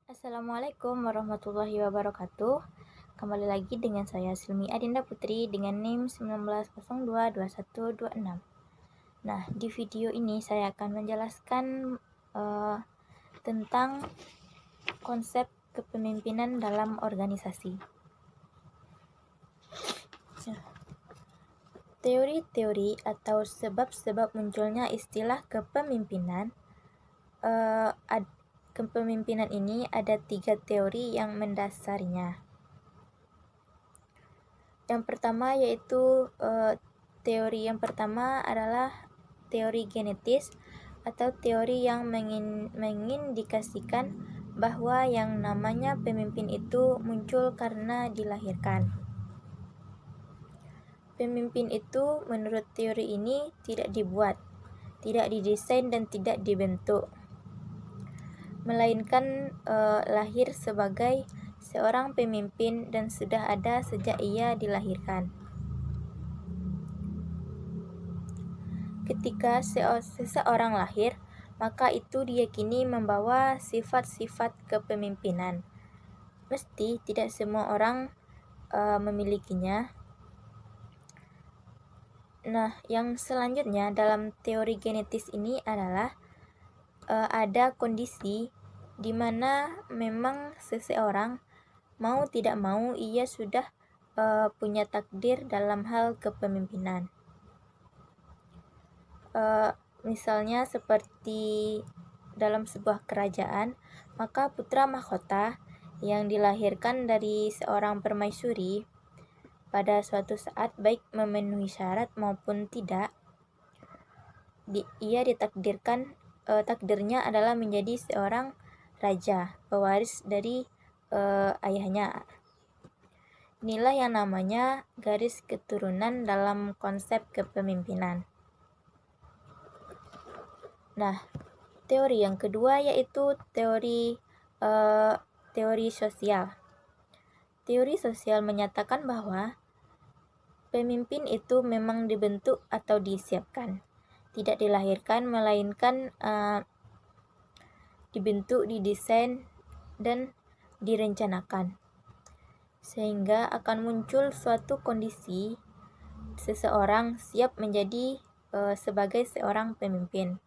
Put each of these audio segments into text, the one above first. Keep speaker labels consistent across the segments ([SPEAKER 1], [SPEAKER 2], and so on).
[SPEAKER 1] Assalamualaikum warahmatullahi wabarakatuh. Kembali lagi dengan saya Silmi Adinda Putri dengan NIM 19022126. Nah, di video ini saya akan menjelaskan tentang konsep kepemimpinan dalam organisasi. Teori-teori atau sebab-sebab munculnya istilah kepemimpinan. Kepemimpinan ini ada 3 teori yang mendasarinya. Yang pertama yaitu teori yang pertama adalah teori genetis atau teori yang mengindikasikan bahwa yang namanya pemimpin itu muncul karena dilahirkan. Pemimpin itu menurut teori ini tidak dibuat, tidak didesain dan tidak dibentuk, melainkan lahir sebagai seorang pemimpin dan sudah ada sejak ia dilahirkan. Ketika seseorang lahir, maka itu diyakini membawa sifat-sifat kepemimpinan. Mesti tidak semua orang memilikinya. Nah, yang selanjutnya dalam teori genetis ini adalah ada kondisi di mana memang seseorang mau tidak mau ia sudah punya takdir dalam hal kepemimpinan. Misalnya seperti dalam sebuah kerajaan, maka putra mahkota yang dilahirkan dari seorang permaisuri pada suatu saat baik memenuhi syarat maupun tidak, ia ditakdirkan takdirnya adalah menjadi seorang raja, pewaris dari ayahnya. Inilah yang namanya garis keturunan dalam konsep kepemimpinan. Nah, teori yang kedua yaitu teori sosial. Teori sosial menyatakan bahwa pemimpin itu memang dibentuk atau disiapkan, tidak dilahirkan melainkan dibentuk, didesain, dan direncanakan, sehingga akan muncul suatu kondisi seseorang siap menjadi sebagai seorang pemimpin.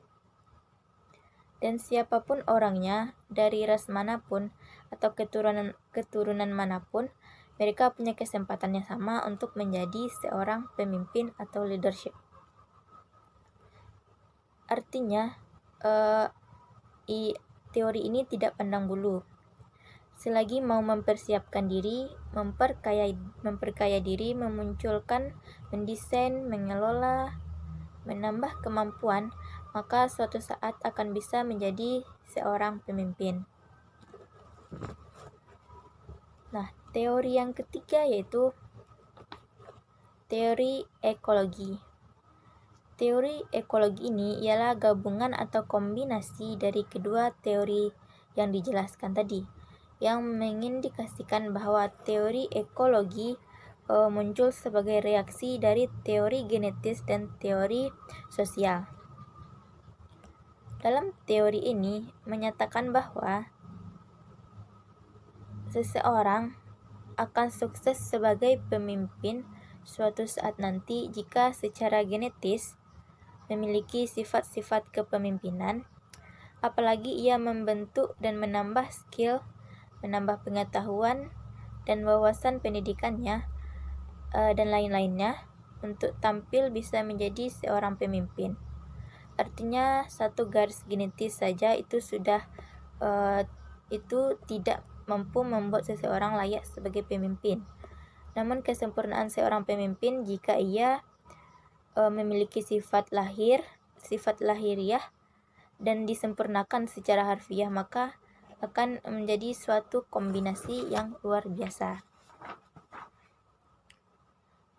[SPEAKER 1] Dan siapapun orangnya, dari ras manapun atau keturunan manapun, mereka punya kesempatan yang sama untuk menjadi seorang pemimpin atau leadership. Artinya, teori ini tidak pandang bulu. Selagi mau mempersiapkan diri, memperkaya diri, memunculkan, mendesain, mengelola, menambah kemampuan, maka suatu saat akan bisa menjadi seorang pemimpin. Nah, teori yang ketiga yaitu teori ekologi. Teori ekologi ini ialah gabungan atau kombinasi dari kedua teori yang dijelaskan tadi, yang mengindikasikan bahwa teori ekologi muncul sebagai reaksi dari teori genetis dan teori sosial. Dalam teori ini menyatakan bahwa seseorang akan sukses sebagai pemimpin suatu saat nanti jika secara genetis memiliki sifat-sifat kepemimpinan, apalagi ia membentuk dan menambah skill, menambah pengetahuan dan wawasan pendidikannya dan lain-lainnya untuk tampil bisa menjadi seorang pemimpin. Artinya satu garis genetis saja itu sudah itu tidak mampu membuat seseorang layak sebagai pemimpin. Namun kesempurnaan seorang pemimpin jika ia memiliki sifat lahiriah dan disempurnakan secara harfiah, maka akan menjadi suatu kombinasi yang luar biasa.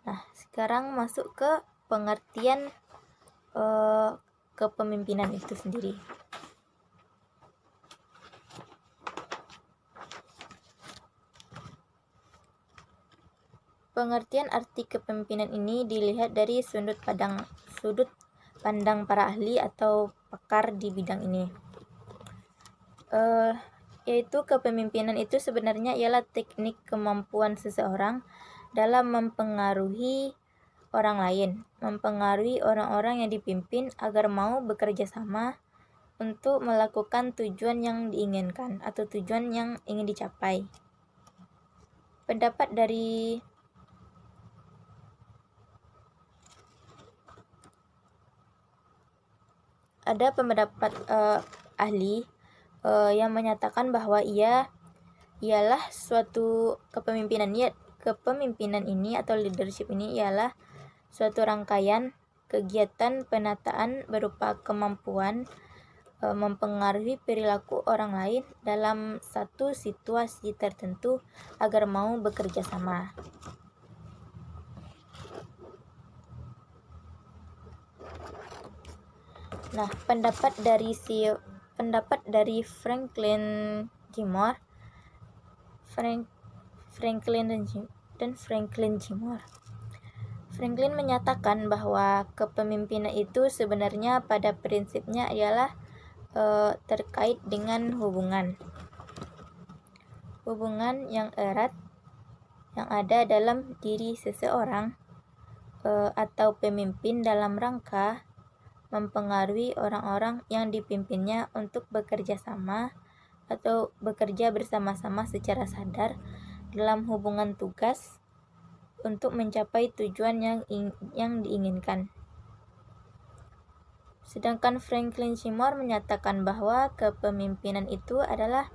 [SPEAKER 1] Nah, sekarang masuk ke pengertian kepemimpinan itu sendiri. Pengertian arti kepemimpinan ini dilihat dari sudut pandang para ahli atau pakar di bidang ini. yaitu kepemimpinan itu sebenarnya ialah teknik kemampuan seseorang dalam mempengaruhi orang lain, mempengaruhi orang-orang yang dipimpin agar mau bekerja sama untuk melakukan tujuan yang diinginkan atau tujuan yang ingin dicapai. Ada pendapat ahli yang menyatakan bahwa ialah suatu kepemimpinan ini atau leadership ini ialah suatu rangkaian kegiatan penataan berupa kemampuan mempengaruhi perilaku orang lain dalam satu situasi tertentu agar mau bekerja sama. Nah, pendapat dari Franklin G. Moore Franklin menyatakan bahwa kepemimpinan itu sebenarnya pada prinsipnya ialah terkait dengan hubungan yang erat yang ada dalam diri seseorang atau pemimpin dalam rangka mempengaruhi orang-orang yang dipimpinnya untuk bekerja sama atau bekerja bersama-sama secara sadar dalam hubungan tugas untuk mencapai tujuan yang diinginkan. Sedangkan Franklin C. Moore menyatakan bahwa kepemimpinan itu adalah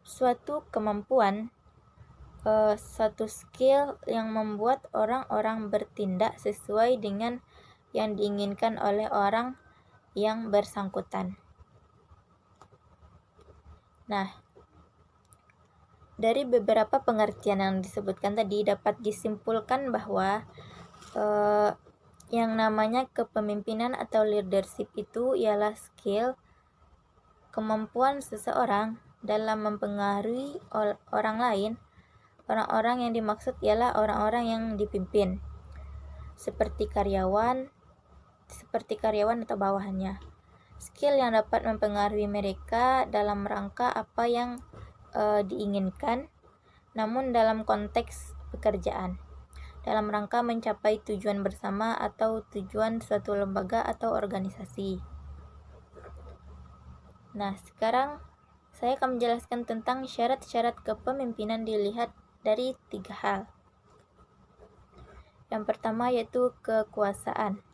[SPEAKER 1] suatu kemampuan, satu skill yang membuat orang-orang bertindak sesuai dengan yang diinginkan oleh orang yang bersangkutan. Nah, dari beberapa pengertian yang disebutkan tadi dapat disimpulkan bahwa yang namanya kepemimpinan atau leadership itu ialah skill, kemampuan seseorang dalam mempengaruhi orang lain. Orang-orang yang dimaksud ialah orang-orang yang dipimpin, seperti karyawan atau bawahannya. Skill yang dapat mempengaruhi mereka dalam rangka apa yang diinginkan, namun dalam konteks pekerjaan, dalam rangka mencapai tujuan bersama atau tujuan suatu lembaga atau organisasi. Nah, sekarang saya akan menjelaskan tentang syarat-syarat kepemimpinan dilihat dari 3 hal. Yang pertama yaitu kekuasaan.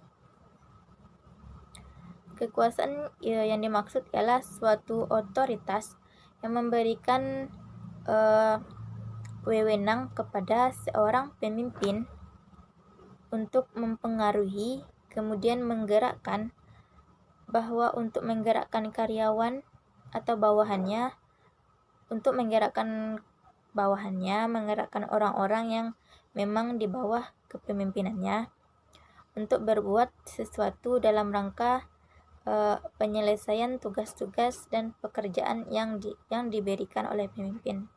[SPEAKER 1] Kekuasaan yang dimaksud ialah suatu otoritas yang memberikan wewenang kepada seorang pemimpin untuk mempengaruhi, kemudian menggerakkan, bahwa untuk menggerakkan karyawan atau bawahannya, menggerakkan orang-orang yang memang di bawah kepemimpinannya untuk berbuat sesuatu dalam rangka penyelesaian tugas-tugas dan pekerjaan yang diberikan oleh pemimpin.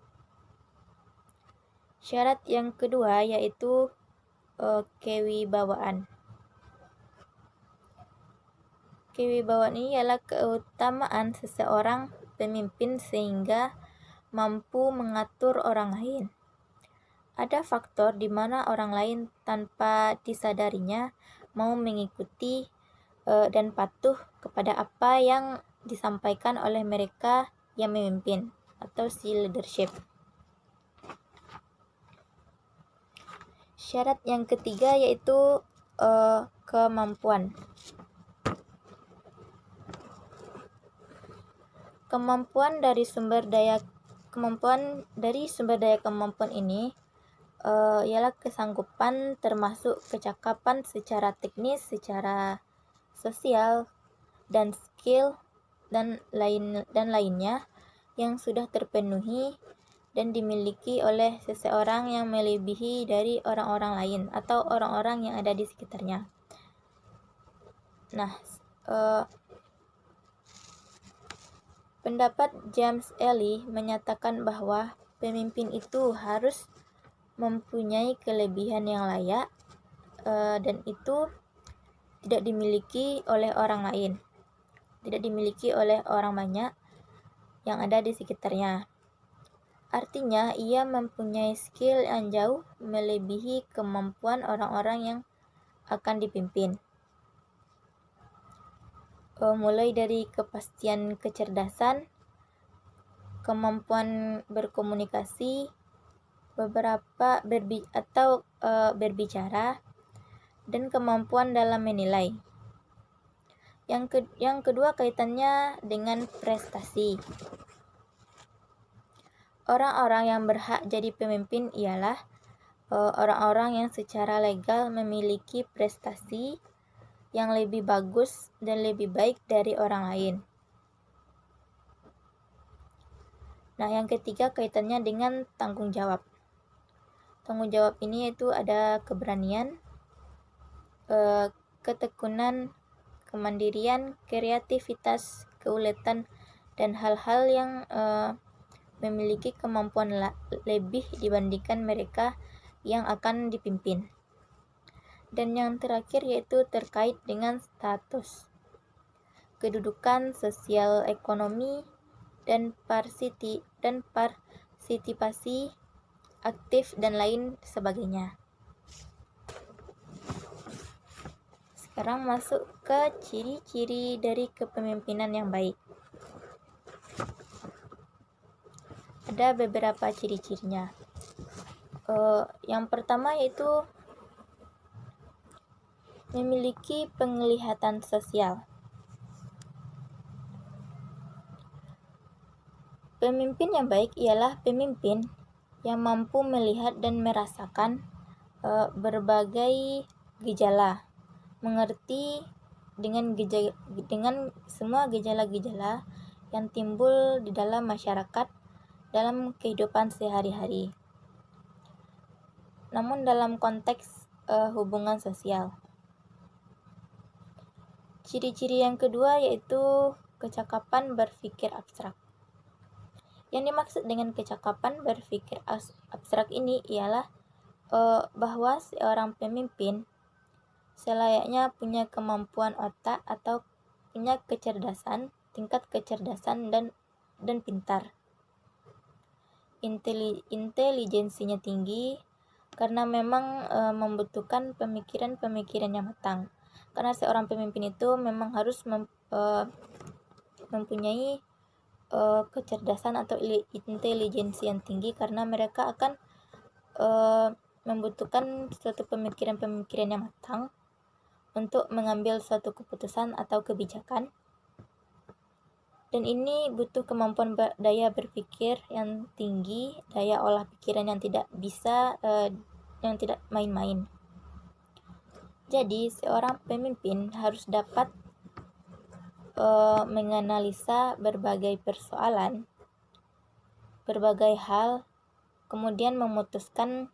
[SPEAKER 1] Syarat yang kedua yaitu kewibawaan. Kewibawaan ini ialah keutamaan seseorang pemimpin sehingga mampu mengatur orang lain. Ada faktor di mana orang lain tanpa disadarinya mau mengikuti dan patuh kepada apa yang disampaikan oleh mereka yang memimpin atau si leadership. Syarat yang ketiga yaitu kemampuan. Kemampuan dari sumber daya kemampuan ini ialah kesanggupan termasuk kecakapan secara teknis, secara sosial, dan skill dan lainnya yang sudah terpenuhi dan dimiliki oleh seseorang yang melebihi dari orang-orang lain atau orang-orang yang ada di sekitarnya. Nah, pendapat James Ely menyatakan bahwa pemimpin itu harus mempunyai kelebihan yang layak dan itu tidak dimiliki oleh orang lain, tidak dimiliki oleh orang banyak yang ada di sekitarnya. Artinya, ia mempunyai skill yang jauh melebihi kemampuan orang-orang yang akan dipimpin. Mulai dari kepastian kecerdasan, kemampuan berkomunikasi, berbicara, dan kemampuan dalam menilai. Yang kedua kaitannya dengan prestasi. Orang-orang yang berhak jadi pemimpin ialah orang-orang yang secara legal memiliki prestasi yang lebih bagus dan lebih baik dari orang lain. Nah, yang ketiga kaitannya dengan tanggung jawab. Tanggung jawab ini yaitu ada keberanian, ketekunan, kemandirian, kreativitas, keuletan, dan hal-hal yang memiliki kemampuan lebih dibandingkan mereka yang akan dipimpin. Dan yang terakhir yaitu terkait dengan status, kedudukan sosial ekonomi, dan partisipasi aktif dan lain sebagainya. Sekarang masuk ke ciri-ciri dari kepemimpinan yang baik. Ada beberapa ciri-cirinya. Yang pertama yaitu memiliki penglihatan sosial. Pemimpin yang baik ialah pemimpin yang mampu melihat dan merasakan berbagai gejala, mengerti dengan semua gejala-gejala yang timbul di dalam masyarakat dalam kehidupan sehari-hari. Namun dalam konteks hubungan sosial. Ciri-ciri yang kedua yaitu kecakapan berpikir abstrak. Yang dimaksud dengan kecakapan berpikir abstrak ini ialah bahwa seorang pemimpin selayaknya punya kemampuan otak atau punya tingkat kecerdasan dan pintar. Intelijensinya tinggi karena memang membutuhkan pemikiran-pemikiran yang matang. Karena seorang pemimpin itu memang harus mempunyai kecerdasan atau intelijensi yang tinggi karena mereka akan membutuhkan suatu pemikiran-pemikiran yang matang untuk mengambil suatu keputusan atau kebijakan. Dan ini butuh kemampuan daya berpikir yang tinggi, daya olah pikiran yang tidak main-main. Jadi, seorang pemimpin harus dapat menganalisa berbagai persoalan, berbagai hal, kemudian memutuskan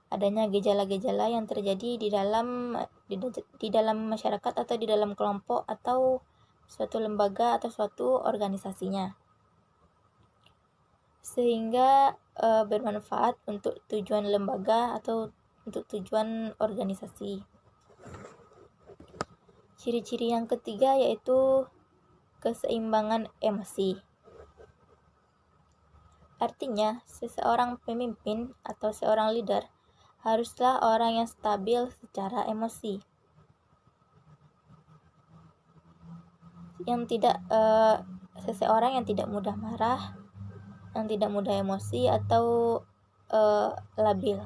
[SPEAKER 1] adanya gejala-gejala yang terjadi di dalam masyarakat atau di dalam kelompok atau suatu lembaga atau suatu organisasinya, sehingga bermanfaat untuk tujuan lembaga atau untuk tujuan organisasi. Ciri-ciri yang ketiga yaitu keseimbangan emosi. Artinya, seseorang pemimpin atau seorang leader haruslah orang yang stabil secara emosi, seseorang yang tidak mudah marah, yang tidak mudah emosi atau labil,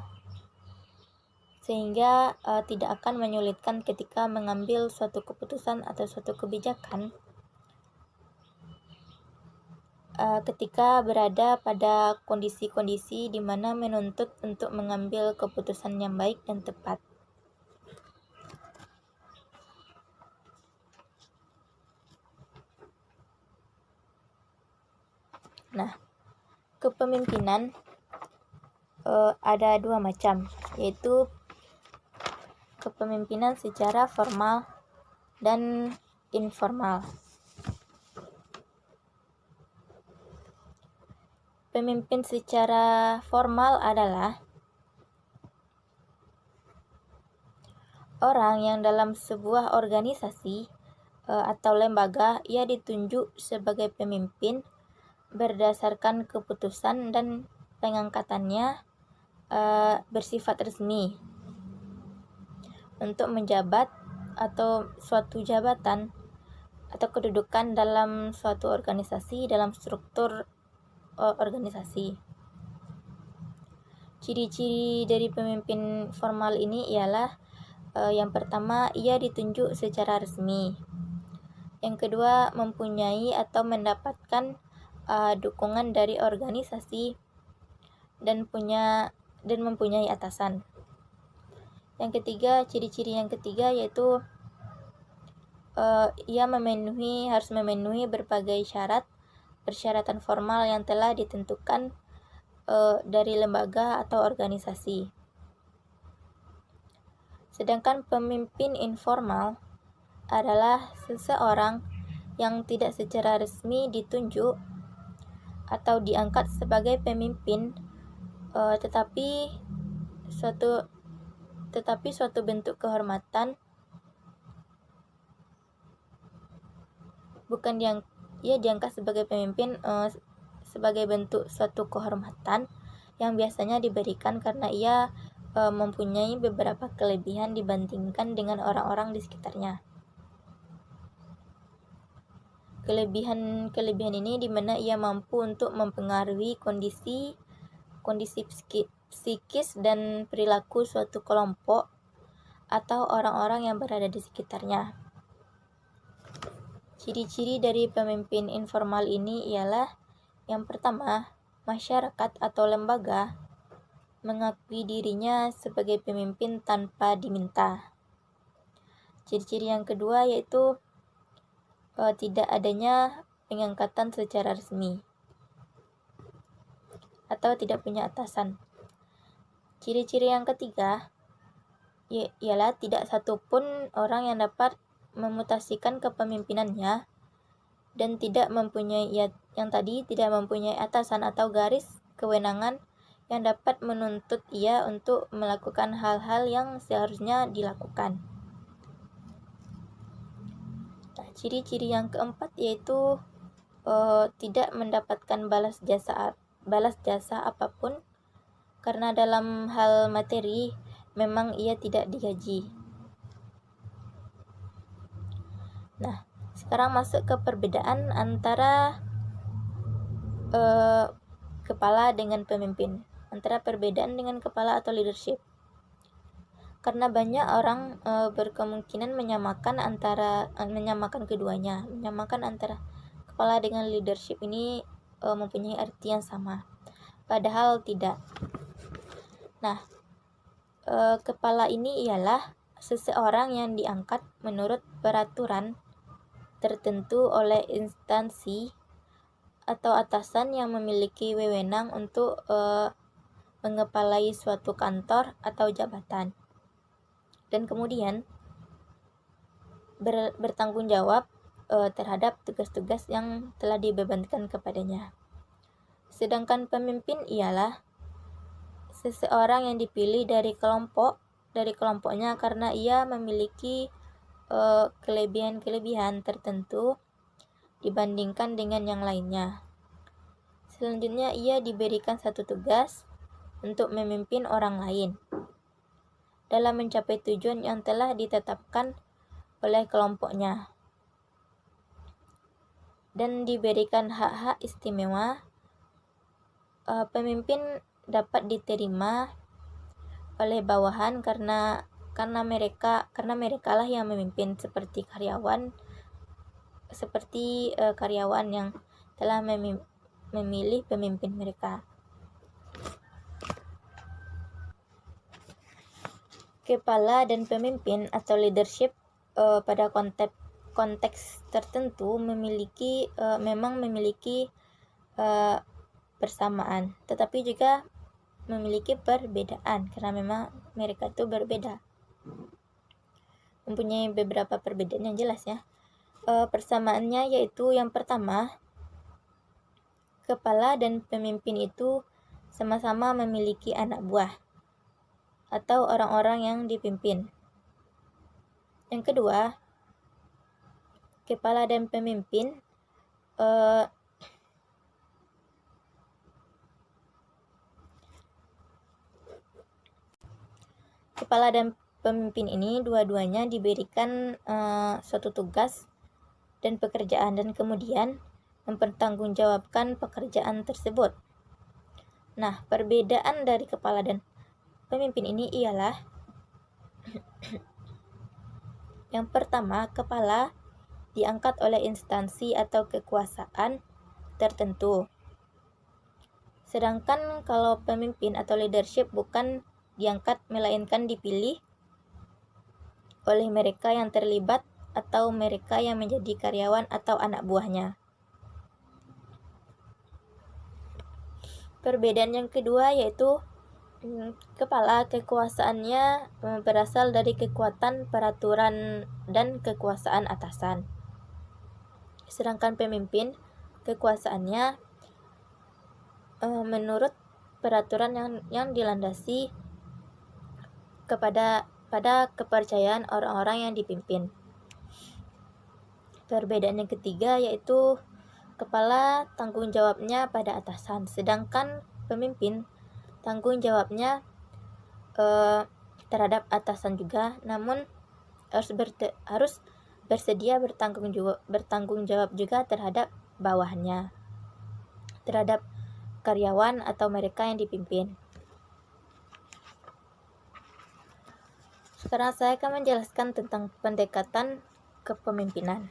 [SPEAKER 1] sehingga tidak akan menyulitkan ketika mengambil suatu keputusan atau suatu kebijakan ketika berada pada kondisi-kondisi di mana menuntut untuk mengambil keputusan yang baik dan tepat. Nah, kepemimpinan ada dua macam, yaitu kepemimpinan secara formal dan informal. Pemimpin secara formal adalah orang yang dalam sebuah organisasi atau lembaga ia ditunjuk sebagai pemimpin berdasarkan keputusan dan pengangkatannya bersifat resmi untuk menjabat atau suatu jabatan atau kedudukan dalam suatu organisasi, dalam struktur organisasi. Ciri-ciri dari pemimpin formal ini ialah yang pertama, ia ditunjuk secara resmi. Yang kedua, mempunyai atau mendapatkan dukungan dari organisasi dan mempunyai atasan. Yang ketiga, ciri-ciri yang ketiga yaitu ia harus memenuhi berbagai persyaratan formal yang telah ditentukan dari lembaga atau organisasi. Sedangkan pemimpin informal adalah seseorang yang tidak secara resmi ditunjuk atau diangkat sebagai pemimpin, tetapi suatu bentuk kehormatan, ia diangkat sebagai pemimpin sebagai bentuk suatu kehormatan yang biasanya diberikan karena ia mempunyai beberapa kelebihan dibandingkan dengan orang-orang di sekitarnya. Kelebihan ini di mana ia mampu untuk mempengaruhi kondisi psikis dan perilaku suatu kelompok atau orang-orang yang berada di sekitarnya. Ciri-ciri dari pemimpin informal ini ialah yang pertama, masyarakat atau lembaga mengakui dirinya sebagai pemimpin tanpa diminta. Ciri-ciri yang kedua yaitu tidak adanya pengangkatan secara resmi atau tidak punya atasan. Ciri-ciri yang ketiga ialah tidak satupun orang yang dapat memutasikan kepemimpinannya dan tidak mempunyai atasan atau garis kewenangan yang dapat menuntut ia untuk melakukan hal-hal yang seharusnya dilakukan. Nah, ciri-ciri yang keempat yaitu tidak mendapatkan balas jasa apapun karena dalam hal materi memang ia tidak digaji. Nah, sekarang masuk ke perbedaan antara kepala dengan pemimpin, antara perbedaan dengan kepala atau leadership. Karena banyak orang berkemungkinan menyamakan keduanya, menyamakan antara kepala dengan leadership ini mempunyai arti yang sama, padahal tidak. Nah, kepala ini ialah seseorang yang diangkat menurut peraturan tertentu oleh instansi atau atasan yang memiliki wewenang untuk mengepalai suatu kantor atau jabatan, dan kemudian bertanggung jawab terhadap tugas-tugas yang telah dibebankan kepadanya. Sedangkan pemimpin ialah seseorang yang dipilih dari kelompoknya karena ia memiliki kelebihan tertentu dibandingkan dengan yang lainnya. Selanjutnya, ia diberikan satu tugas untuk memimpin orang lain dalam mencapai tujuan yang telah ditetapkan oleh kelompoknya dan diberikan hak-hak istimewa. Pemimpin dapat diterima oleh bawahan karena mereka lah yang memimpin, seperti karyawan yang telah memilih pemimpin mereka. Kepala dan pemimpin atau leadership pada konteks tertentu memang memiliki persamaan, tetapi juga memiliki perbedaan karena memang mereka itu berbeda, mempunyai beberapa perbedaan yang jelas ya. Persamaannya yaitu yang pertama, kepala dan pemimpin itu sama-sama memiliki anak buah atau orang-orang yang dipimpin. Yang kedua, kepala dan pemimpin Kepala dan pemimpin ini dua-duanya diberikan suatu tugas dan pekerjaan dan kemudian mempertanggungjawabkan pekerjaan tersebut. Nah, perbedaan dari kepala dan pemimpin ini ialah yang pertama, kepala diangkat oleh instansi atau kekuasaan tertentu. Sedangkan kalau pemimpin atau leadership bukan diangkat melainkan dipilih oleh mereka yang terlibat atau mereka yang menjadi karyawan atau anak buahnya. Perbedaan yang kedua yaitu kepala kekuasaannya berasal dari kekuatan peraturan dan kekuasaan atasan. Sedangkan pemimpin kekuasaannya menurut peraturan yang dilandasi pada kepercayaan orang-orang yang dipimpin. Perbedaan yang ketiga yaitu kepala tanggung jawabnya pada atasan, sedangkan pemimpin tanggung jawabnya terhadap atasan juga, namun harus bersedia bertanggung jawab juga terhadap bawahannya, terhadap karyawan atau mereka yang dipimpin. Sekarang saya akan menjelaskan tentang pendekatan kepemimpinan.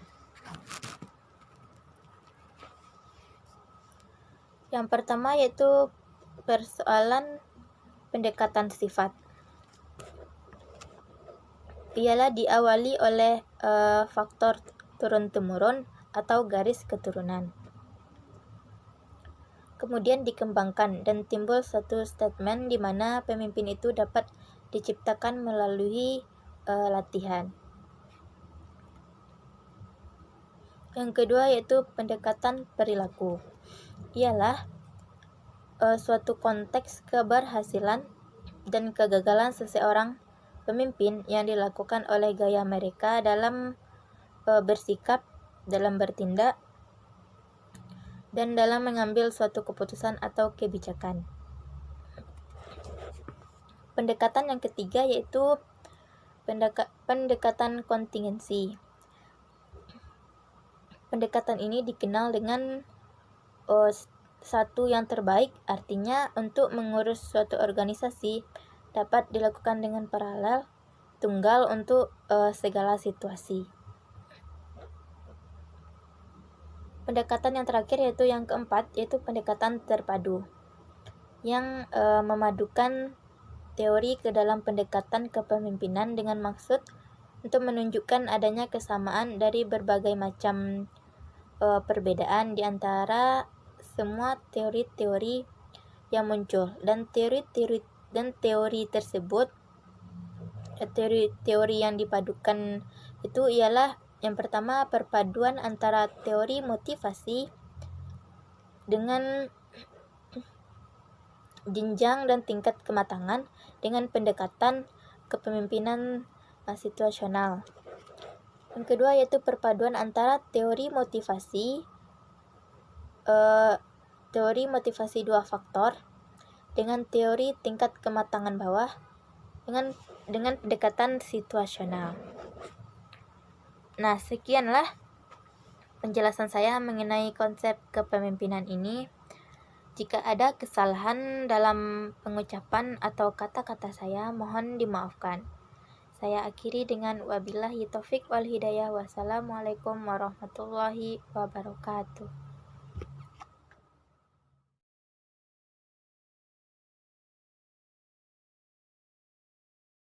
[SPEAKER 1] Yang pertama yaitu persoalan pendekatan sifat. Ialah diawali oleh faktor turun-temurun atau garis keturunan. Kemudian dikembangkan dan timbul satu statement di mana pemimpin itu dapat diciptakan melalui latihan. Yang kedua yaitu pendekatan perilaku. Ialah suatu konteks keberhasilan dan kegagalan seseorang pemimpin yang dilakukan oleh gaya mereka dalam bersikap, dalam bertindak, dan dalam mengambil suatu keputusan atau kebijakan. Pendekatan yang ketiga yaitu pendekatan kontingensi. Pendekatan ini dikenal dengan satu yang terbaik, artinya untuk mengurus suatu organisasi dapat dilakukan dengan paralel, tunggal untuk segala situasi. Pendekatan yang terakhir yaitu yang keempat, yaitu pendekatan terpadu, yang memadukan teori ke dalam pendekatan kepemimpinan dengan maksud untuk menunjukkan adanya kesamaan dari berbagai macam perbedaan di antara semua teori-teori yang muncul, dan teori tersebut, teori yang dipadukan itu ialah yang pertama, perpaduan antara teori motivasi dengan jenjang dan tingkat kematangan dengan pendekatan kepemimpinan situasional. Yang kedua yaitu perpaduan antara teori motivasi dua faktor dengan teori tingkat kematangan bawah dengan pendekatan situasional. Nah, sekianlah penjelasan saya mengenai konsep kepemimpinan ini. Jika ada kesalahan dalam pengucapan atau kata-kata saya, mohon dimaafkan. Saya akhiri dengan wabillahi taufik wal hidayah. Wassalamualaikum warahmatullahi wabarakatuh.